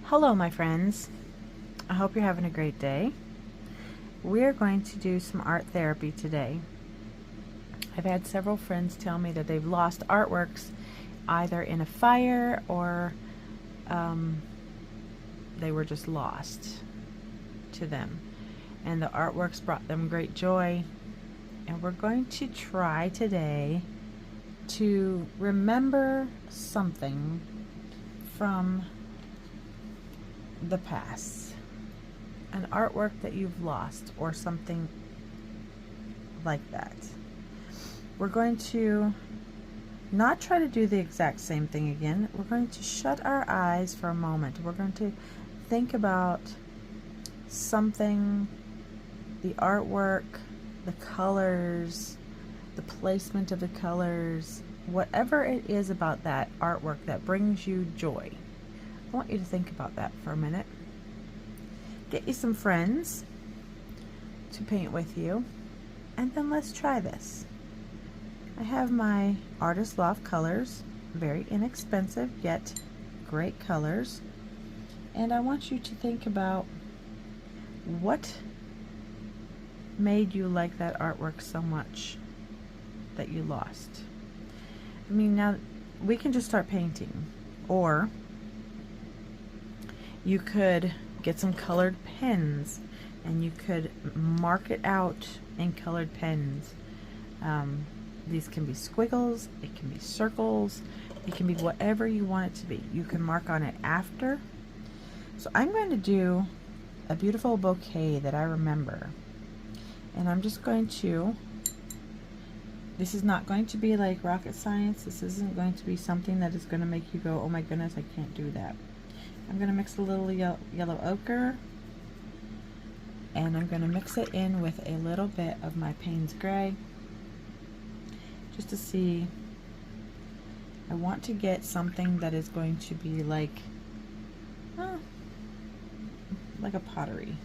Hello, my friends. I hope you're having a great day. We're going to do some art therapy today. I've had several friends tell me that they've lost artworks either in a fire or they were just lost to them. And the artworks brought them great joy. And we're going to try today to remember something from the past, an artwork that you've lost or something like that. We're going to not try to do the exact same thing again. We're going to shut our eyes for a moment. We're going to think about something, the artwork, the colors, the placement of the colors, whatever it is about that artwork that brings you joy. I want you to think about that for a minute. Get you some friends to paint with you, and then let's try this. I have my Artist Loft colors, very inexpensive yet great colors, and I want you to think about what made you like that artwork so much that you lost. I mean, now we can just start painting, or you could get some colored pens and you could mark it out in colored pens. These can be squiggles, it can be circles, it can be whatever you want it to be. You can mark on it after. So I'm going to do a beautiful bouquet that I remember. And I'm just going to, this is not going to be like rocket science. This isn't going to be something that is going to make you go, oh my goodness, I can't do that. I'm going to mix a little yellow ochre, and I'm going to mix it in with a little bit of my Payne's Gray, just to see. I want to get something that is going to be like a pottery.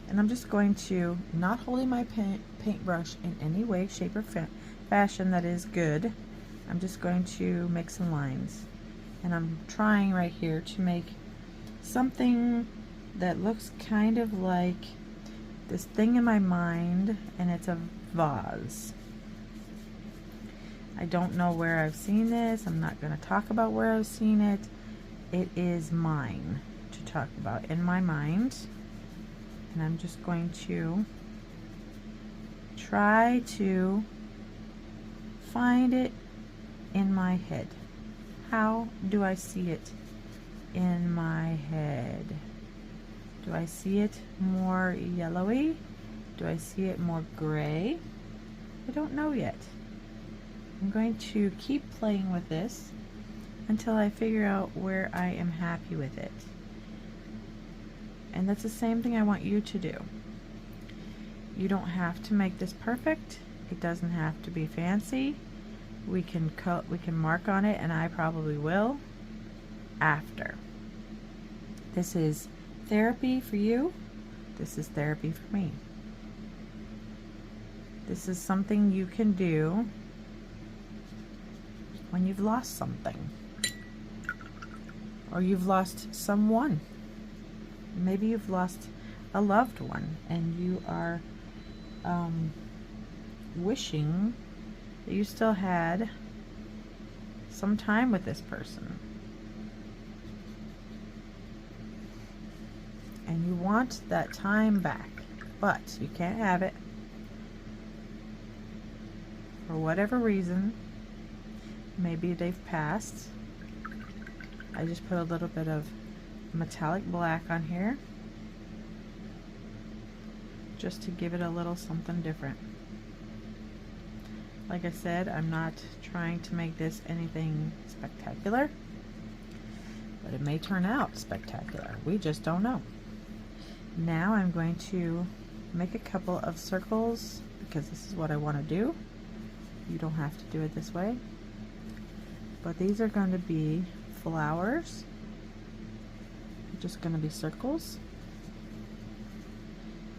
And I'm just going to, not holding my paintbrush in any way, shape, or fashion that is good, I'm just going to make some lines. And I'm trying right here to make something that looks kind of like this thing in my mind, and it's a vase. I don't know where I've seen this. I'm not going to talk about where I've seen it. It is mine to talk about in my mind. And I'm just going to try to find it in my head. How do I see it in my head? Do I see it more yellowy? Do I see it more gray? I don't know yet. I'm going to keep playing with this until I figure out where I am happy with it. And that's the same thing I want you to do. You don't have to make this perfect. It doesn't have to be fancy. We can mark on it, and I probably will after. This is therapy for you. This is therapy for me. This is something you can do when you've lost something, or you've lost someone. Maybe you've lost a loved one and you are wishing that you still had some time with this person, and you want that time back, but you can't have it for whatever reason. Maybe they've passed. I just put a little bit of metallic black on here just to give it a little something different. Like I said, I'm not trying to make this anything spectacular, but it may turn out spectacular. We just don't know. Now I'm going to make a couple of circles because this is what I want to do. You don't have to do it this way, but these are going to be flowers. They're just going to be circles,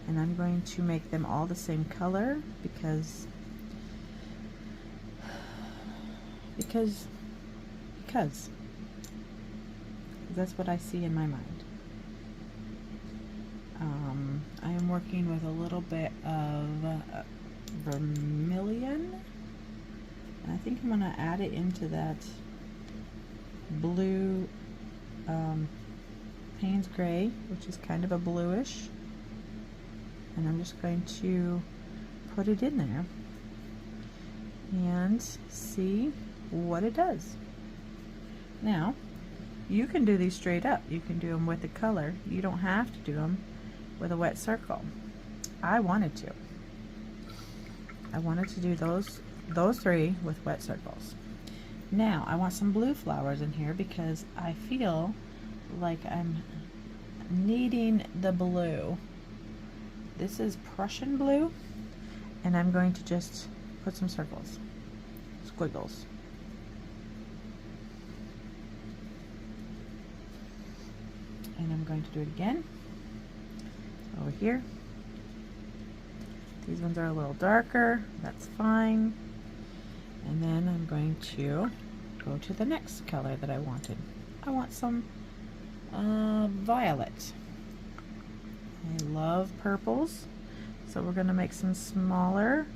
and I'm going to make them all the same color because because that's what I see in my mind. I am working with a little bit of vermilion, and I think I'm going to add it into that blue Payne's Gray, which is kind of a bluish, and I'm just going to put it in there and see what it does. Now, you can do these straight up. You can do them with the color. You don't have to do them with a wet circle. I wanted to. I wanted to do those three with wet circles. Now, I want some blue flowers in here because I feel like I'm needing the blue. This is Prussian blue, and I'm going to just put some circles, squiggles. And I'm going to do it again over here. These ones are a little darker, that's fine. And then I'm going to go to the next color that I wanted. I want some violet. I love purples, so we're going to make some smaller.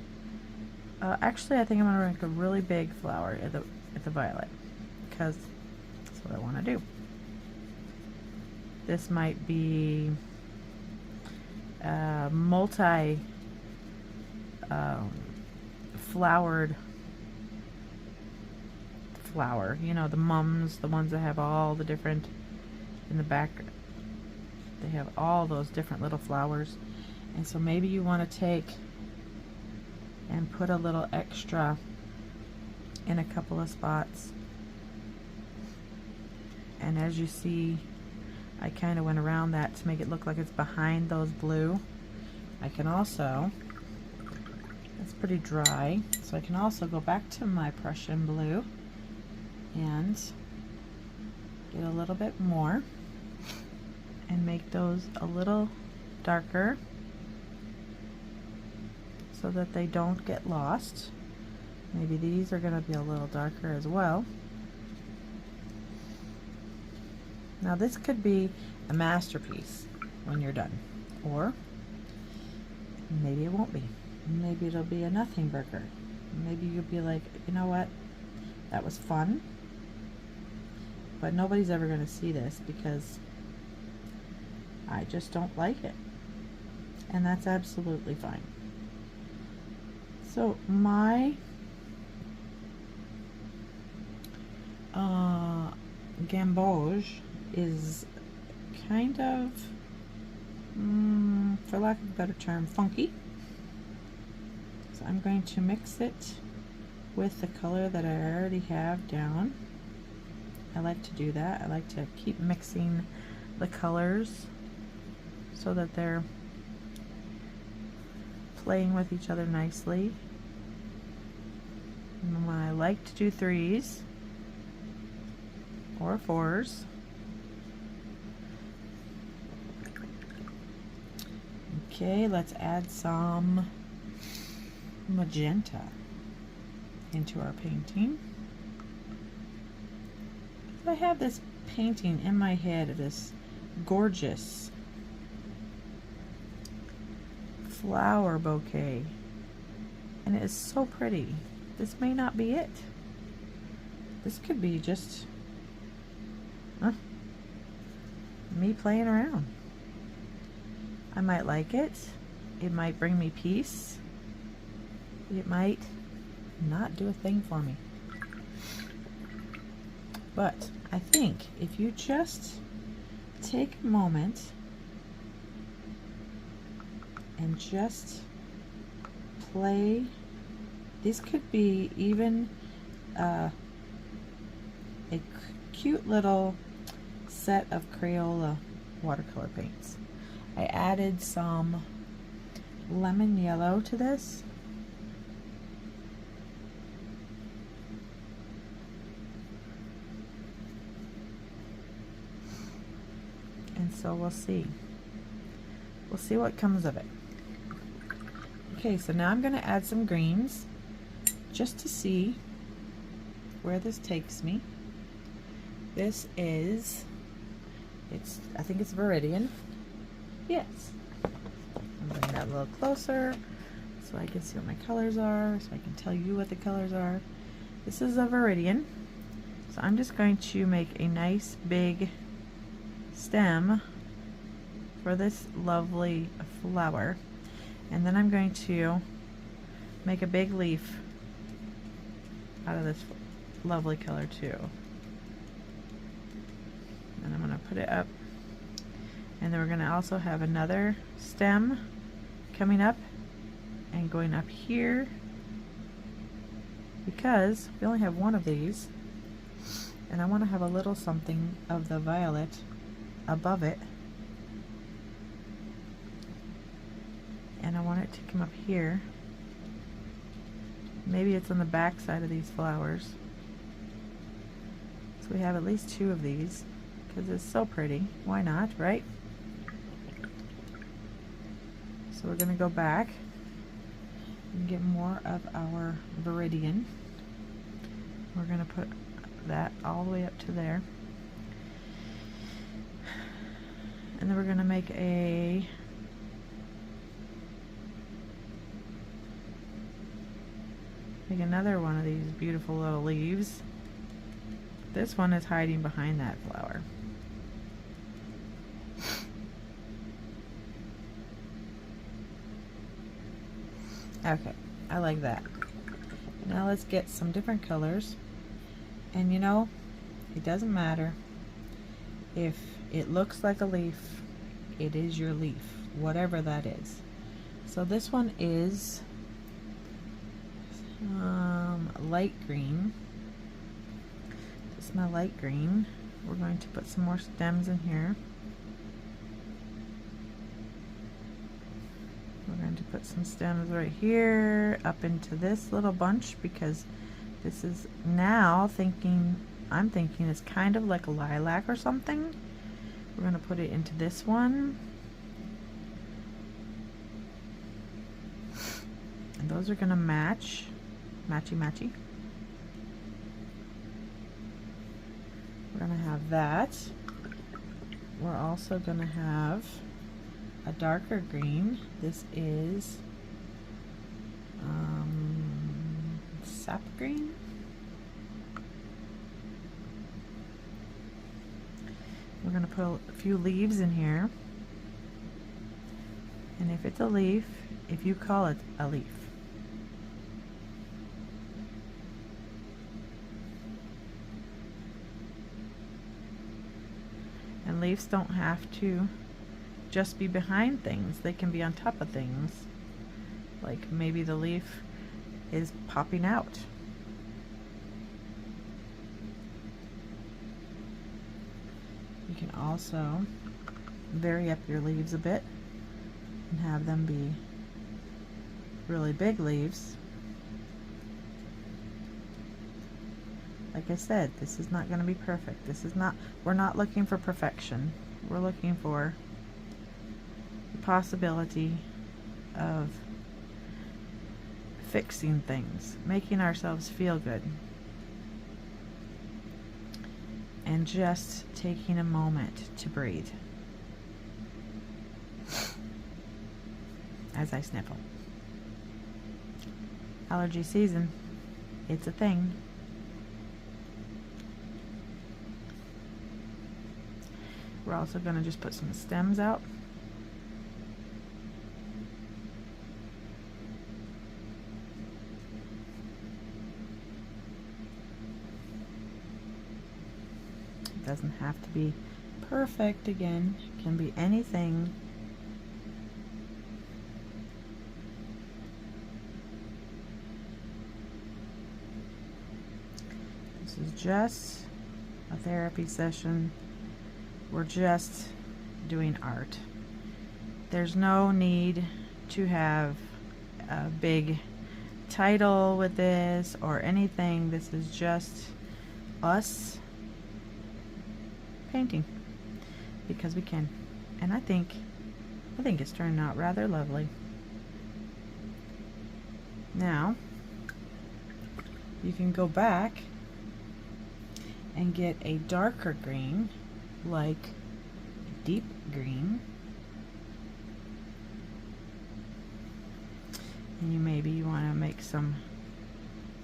Actually, I think I'm going to make a really big flower at the violet, because that's what I want to do. This might be multi flowered flower. You know, the mums, the ones that have all the different, in the back, they have all those different little flowers. And so maybe you want to take and put a little extra in a couple of spots. And as you see, I kind of went around that to make it look like it's behind those blue. I can also, it's pretty dry, so I can also go back to my Prussian blue and get a little bit more and make those a little darker so that they don't get lost. Maybe these are going to be a little darker as well. Now this could be a masterpiece when you're done, or maybe it won't be. Maybe it'll be a nothing burger. Maybe you'll be like, you know what, that was fun, but nobody's ever going to see this because I just don't like it. And that's absolutely fine. So my gamboge is kind of, for lack of a better term, funky. So I'm going to mix it with the color that I already have down. I like to do that. I like to keep mixing the colors so that they're playing with each other nicely. And I like to do 3s or 4s. Okay, let's add some magenta into our painting. I have this painting in my head of this gorgeous flower bouquet, and it is so pretty. This may not be it. This could be just me playing around. I might like it. It might bring me peace. It might not do a thing for me. But I think if you just take a moment and just play, these could be even a cute little set of Crayola watercolor paints. I added some lemon yellow to this. And so we'll see. We'll see what comes of it. Okay, so now I'm going to add some greens just to see where this takes me. This is I think it's Viridian. Yes. I'm bring that a little closer so I can see what my colors are, so I can tell you what the colors are. This is a Viridian. So I'm just going to make a nice big stem for this lovely flower. And then I'm going to make a big leaf out of this lovely color too. And I'm going to put it up. And then we're going to also have another stem coming up and going up here, because we only have one of these, and I want to have a little something of the violet above it, and I want it to come up here. Maybe it's on the back side of these flowers. So we have at least two of these because it's so pretty. Why not, right? So we're going to go back and get more of our Viridian. We're going to put that all the way up to there. And then we're going to make another one of these beautiful little leaves. This one is hiding behind that flower. Okay, I like that. Now let's get some different colors. And you know, it doesn't matter if it looks like a leaf, it is your leaf, whatever that is. So this one is light green. This is my light green. We're going to put some more stems in here. We're going to put some stems right here up into this little bunch, because this is now I'm thinking it's kind of like a lilac or something. We're going to put it into this one. And those are going to match. Matchy matchy. We're going to have that. We're also going to have a darker green. This is sap green. We're going to put a few leaves in here. And if it's a leaf, if you call it a leaf. And leaves don't have to just be behind things. They can be on top of things. Like maybe the leaf is popping out. You can also vary up your leaves a bit and have them be really big leaves. Like I said, this is not going to be perfect. We're not looking for perfection. We're looking for the possibility of fixing things, making ourselves feel good, and just taking a moment to breathe as I sniffle. Allergy season, it's a thing. We're also going to just put some stems out. It doesn't have to be perfect again. It can be anything. This is just a therapy session. We're just doing art. There's no need to have a big title with this or anything. This is just us painting because we can. And I think it's turning out rather lovely. Now you can go back and get a darker green like deep green. And you want to make some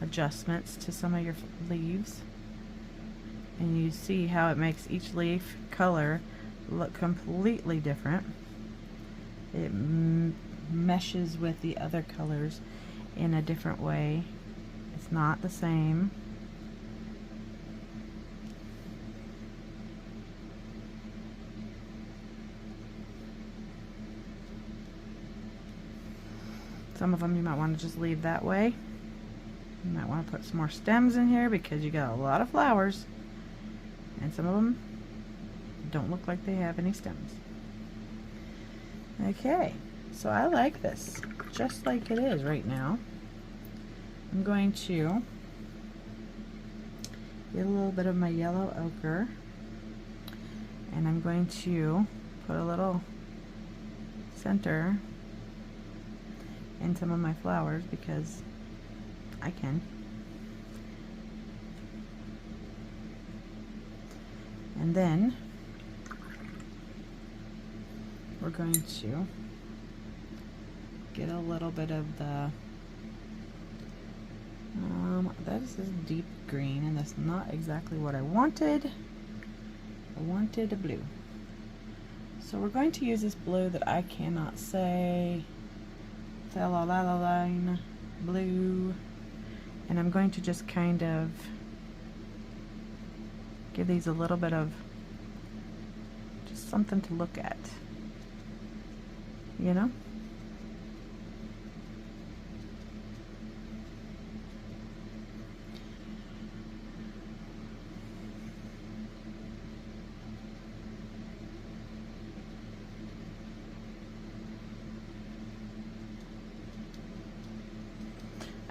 adjustments to some of your leaves. And you see how it makes each leaf color look completely different. It meshes with the other colors in a different way. It's not the same. Some of them you might want to just leave that way. You might want to put some more stems in here because you got a lot of flowers, and some of them don't look like they have any stems. Okay, so I like this just like it is right now. I'm going to get a little bit of my yellow ochre, and I'm going to put a little center in some of my flowers because I can. And then we're going to get a little bit of the that is this deep green, and that's not exactly what I wanted. I wanted a blue. So we're going to use this blue that I cannot say. Line blue, and I'm going to just kind of give these a little bit of just something to look at, you know.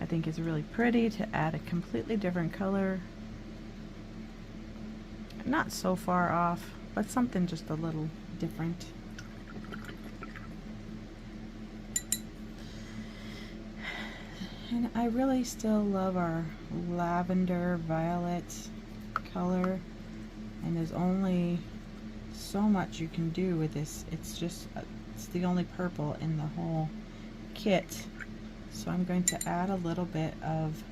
I think it's really pretty to add a completely different color. Not so far off, but something just a little different. And I really still love our lavender violet color, and there's only so much you can do with this. It's just, it's the only purple in the whole kit. So I'm going to add a little bit of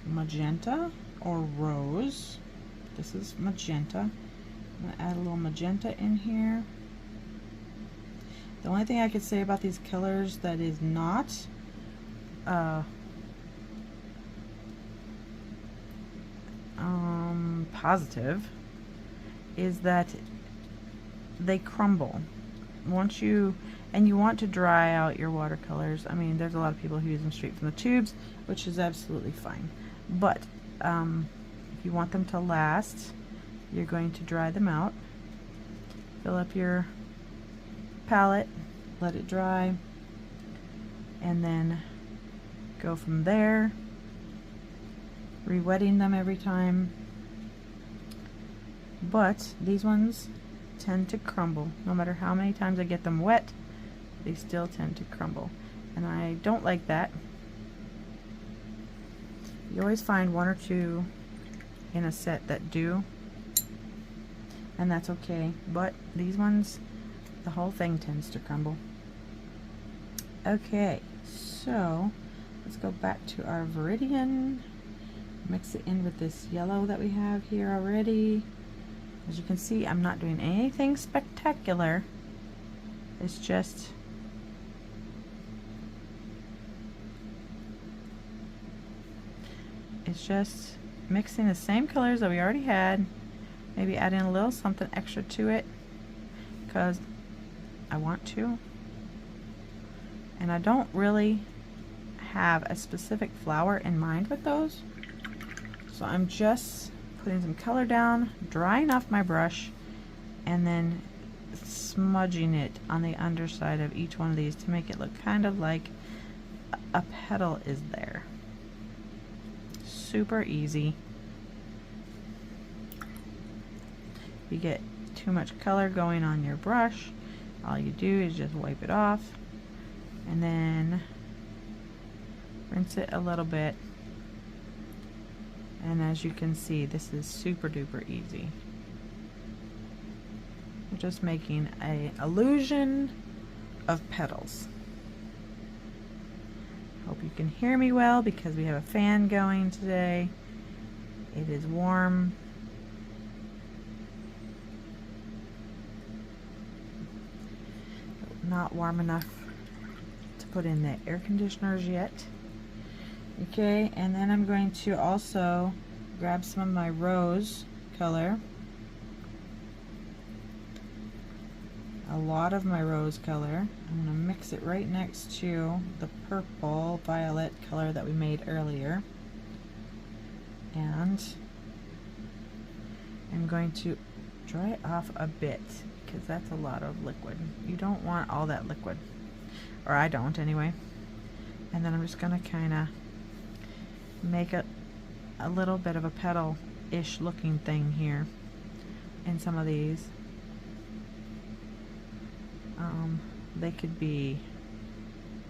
magenta or rose. This is magenta. I'm going to add a little magenta in here. The only thing I could say about these colors that is not positive is that they crumble. Once you want to dry out your watercolors. I mean, there's a lot of people who use them straight from the tubes, which is absolutely fine. But if you want them to last, you're going to dry them out. Fill up your palette, let it dry, and then go from there, re-wetting them every time. But these ones tend to crumble. No matter how many times I get them wet, they still tend to crumble, and I don't like that. You always find one or two in a set that do, and that's okay, but these ones, the whole thing tends to crumble. Okay, so let's go back to our Viridian, mix it in with this yellow that we have here already. As you can see, I'm not doing anything spectacular. It's just mixing the same colors that we already had, maybe adding a little something extra to it because I want to. And I don't really have a specific flower in mind with those, so I'm just putting some color down, drying off my brush, and then smudging it on the underside of each one of these to make it look kind of like a petal is there. Super easy. If you get too much color going on your brush, all you do is just wipe it off and then rinse it a little bit. And as you can see, this is super duper easy. We're just making an illusion of petals. Hope you can hear me well because we have a fan going today. It is warm. Not warm enough to put in the air conditioners yet. Okay, and then I'm going to also grab some of my rose color. A lot of my rose color. I'm going to mix it right next to the purple violet color that we made earlier. And I'm going to dry it off a bit because that's a lot of liquid. You don't want all that liquid, or I don't anyway. And then I'm just going to kind of make a little bit of a petal-ish looking thing here in some of these. They could be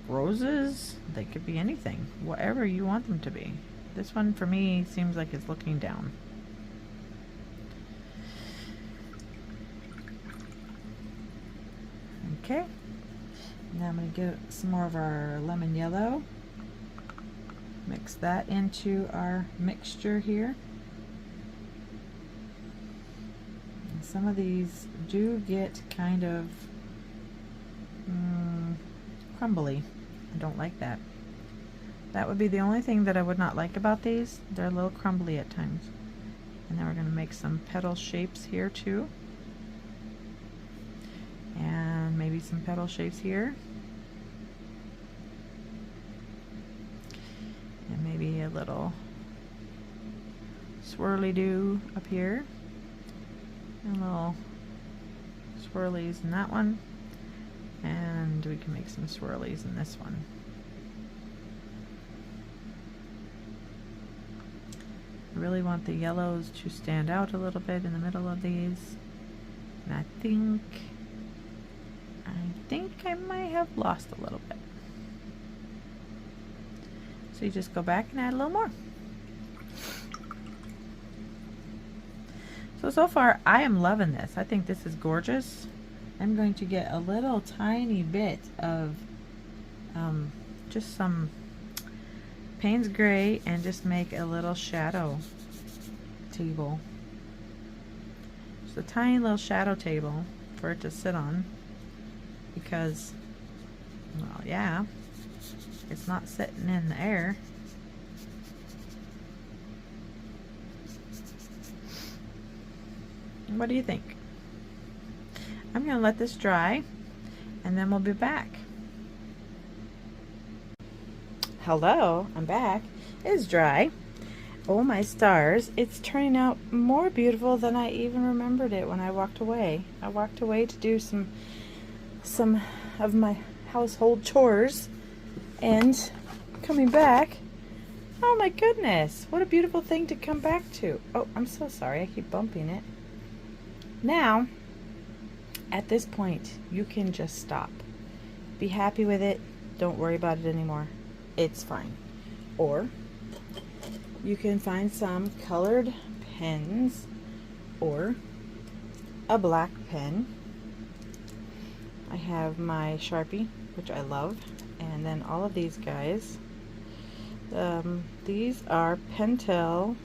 roses, they could be anything, whatever you want them to be. This one for me seems like it's looking down. Okay, now I'm going to get some more of our lemon yellow, mix that into our mixture here. And some of these do get kind of crumbly. I don't like that. That would be the only thing that I would not like about these. They're a little crumbly at times. And then we're going to make some petal shapes here too. And maybe some petal shapes here. And maybe a little swirly-do up here. And little swirlies in that one. And we can make some swirlies in this one. I really want the yellows to stand out a little bit in the middle of these. And I think I might have lost a little bit. So you just go back and add a little more. So far I am loving this. I think this is gorgeous. I'm going to get a little tiny bit of just some Payne's Gray and just make a little shadow table. Just a tiny little shadow table for it to sit on because, well, yeah, it's not sitting in the air. What do you think? I'm going to let this dry and then we'll be back. Hello, I'm back. It's dry. Oh my stars, it's turning out more beautiful than I even remembered it when I walked away. I walked away to do some of my household chores, and coming back, oh my goodness, what a beautiful thing to come back to. Oh, I'm so sorry, I keep bumping it. Now, at this point, you can just stop. Be happy with it. Don't worry about it anymore. It's fine. Or you can find some colored pens or a black pen. I have my Sharpie, which I love, and then all of these guys. These are Pentel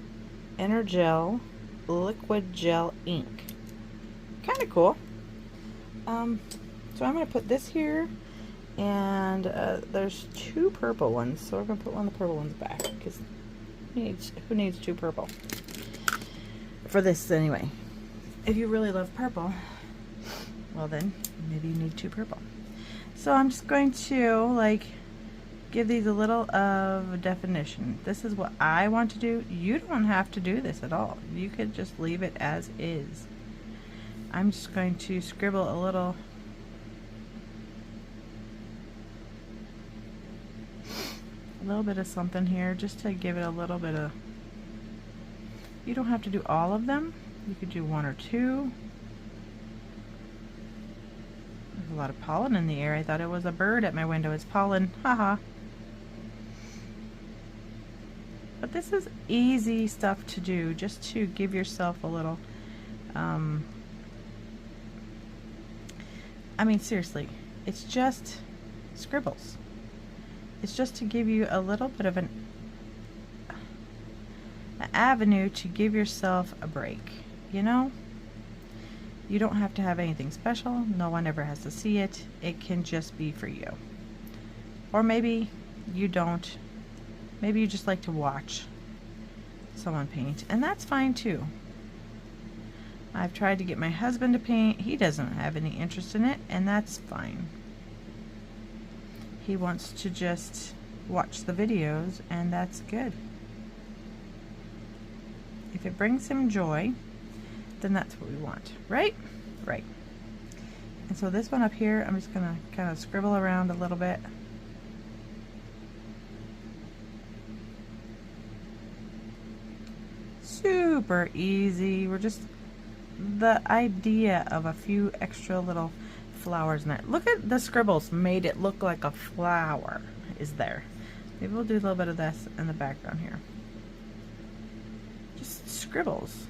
Energel Liquid Gel Ink. Kind of cool. So I'm going to put this here, and there's two purple ones, so we're going to put one of the purple ones back, because who needs two purple? For this anyway. If you really love purple, well then, maybe you need two purple. So I'm just going to give these a little of definition. This is what I want to do. You don't have to do this at all. You could just leave it as is. I'm just going to scribble a little bit of something here just to give it a little bit of, you don't have to do all of them. You could do one or two. There's a lot of pollen in the air. I thought it was a bird at my window. It's pollen. Haha. But this is easy stuff to do just to give yourself a little I mean, seriously, it's just scribbles. It's just to give you a little bit of an avenue to give yourself a break, you know? You don't have to have anything special. No one ever has to see it. It can just be for you. Or maybe you don't. Maybe you just like to watch someone paint, and that's fine too. I've tried to get my husband to paint. He doesn't have any interest in it, and that's fine. He wants to just watch the videos, and that's good. If it brings him joy, then that's what we want, right? Right. And so this one up here, I'm just gonna kind of scribble around a little bit. Super easy. We're just, the idea of a few extra little flowers in there. Look at the scribbles, made it look like a flower is there. Maybe we'll do a little bit of this in the background here. Just scribbles.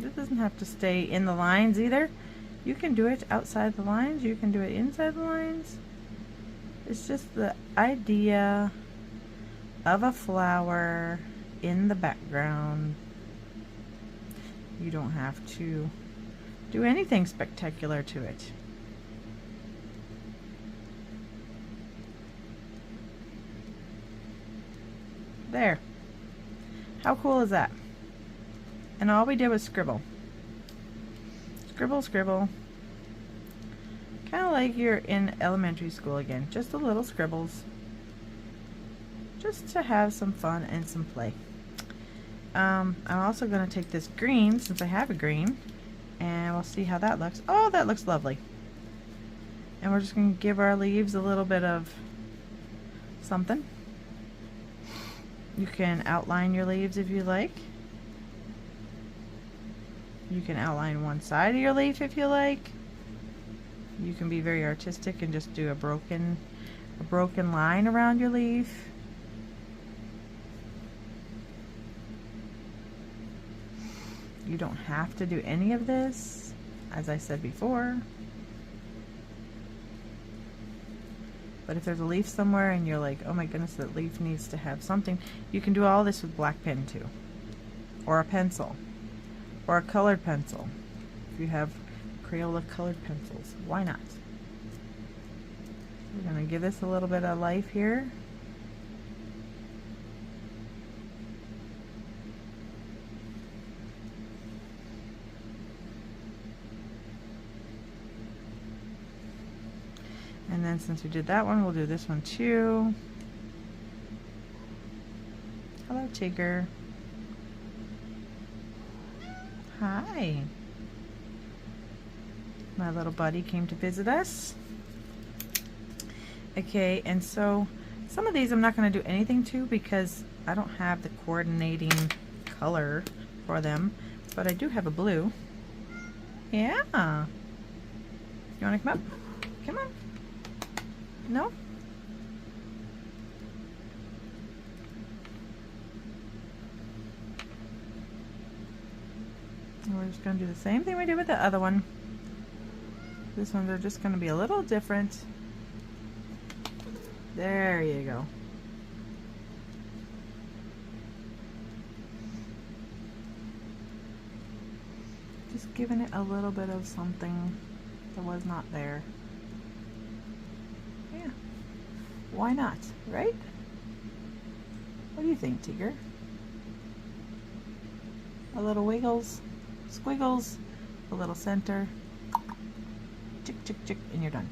It doesn't have to stay in the lines either. You can do it outside the lines, you can do it inside the lines. It's just the idea of a flower in the background. You don't have to do anything spectacular to it. There. How cool is that? And all we did was scribble. Scribble, scribble. Kind of like you're in elementary school again. Just a little scribbles. Just to have some fun and some play. I'm also going to take this green, since I have a green, and we'll see how that looks. Oh, that looks lovely. And we're just going to give our leaves a little bit of something. You can outline your leaves if you like. You can outline one side of your leaf if you like. You can be very artistic and just do a broken line around your leaf. You don't have to do any of this, as I said before. But if there's a leaf somewhere and you're like, oh my goodness, that leaf needs to have something, you can do all this with black pen too. Or a pencil. Or a colored pencil. If you have Crayola colored pencils, why not? We're going to give this a little bit of life here. And then since we did that one, we'll do this one too. Hello, Tigger. Hi. My little buddy came to visit us. Okay, and so some of these I'm not going to do anything to because I don't have the coordinating color for them, but I do have a blue. Yeah. You want to come up? Come on. No? And we're just going to do the same thing we did with the other one. This one, they're just going to be a little different. There you go. Just giving it a little bit of something that was not there. Yeah. Why not, right? What do you think, Tigger? A little wiggles, squiggles, a little center, chick, chick, chick, and you're done.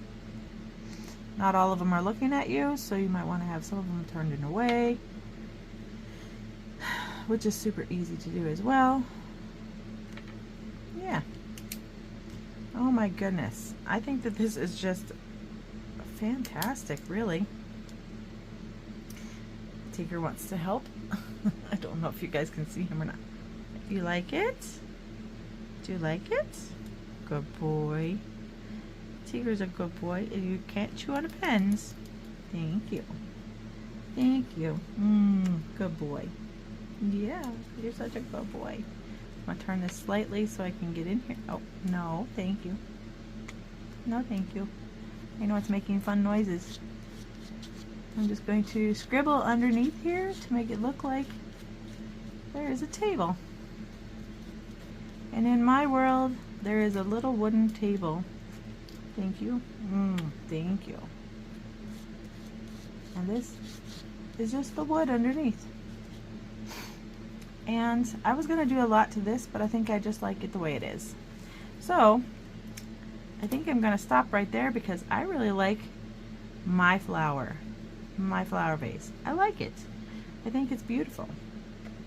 Not all of them are looking at you, so you might want to have some of them turned in away, which is super easy to do as well. Yeah. Oh my goodness. I think that this is just fantastic, really. Tigger wants to help. I don't know if you guys can see him or not. You like it? Do you like it? Good boy. Tigger's a good boy. You can't chew on the pens. Thank you. Thank you. Good boy. Yeah, you're such a good boy. I'm gonna turn this slightly so I can get in here. Oh, no, thank you. No, thank you. I know it's making fun noises. I'm just going to scribble underneath here to make it look like there is a table. And in my world, there is a little wooden table. Thank you. Thank you. And this is just the wood underneath. And I was going to do a lot to this, but I think I just like it the way it is. So, I think I'm going to stop right there because I really like my flower vase. I like it. I think it's beautiful.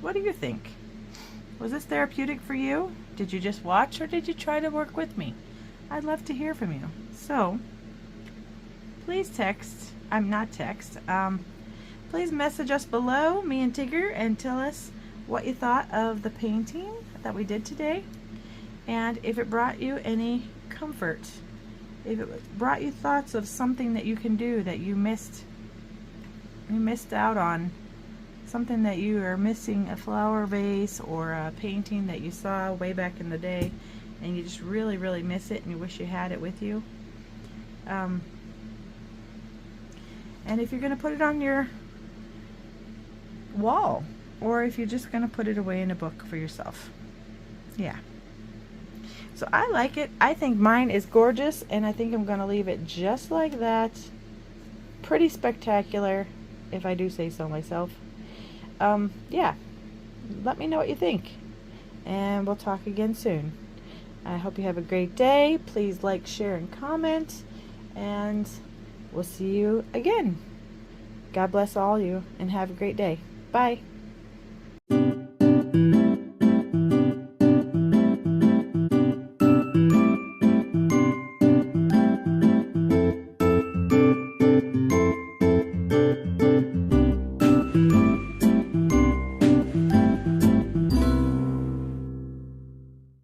What do you think? Was this therapeutic for you? Did you just watch or did you try to work with me? I'd love to hear from you. So, please please message us below, me and Tigger, and tell us what you thought of the painting that we did today, and if it brought you any comfort, if it brought you thoughts of something that you can do that you missed out on, something that you are missing, a flower vase or a painting that you saw way back in the day and you just really, really miss it and you wish you had it with you. And if you're going to put it on your wall, or if you're just going to put it away in a book for yourself. Yeah. So I like it. I think mine is gorgeous, and I think I'm going to leave it just like that. Pretty spectacular, if I do say so myself. Yeah. Let me know what you think, and we'll talk again soon. I hope you have a great day. Please like, share, and comment, and we'll see you again. God bless all you, and have a great day. Bye.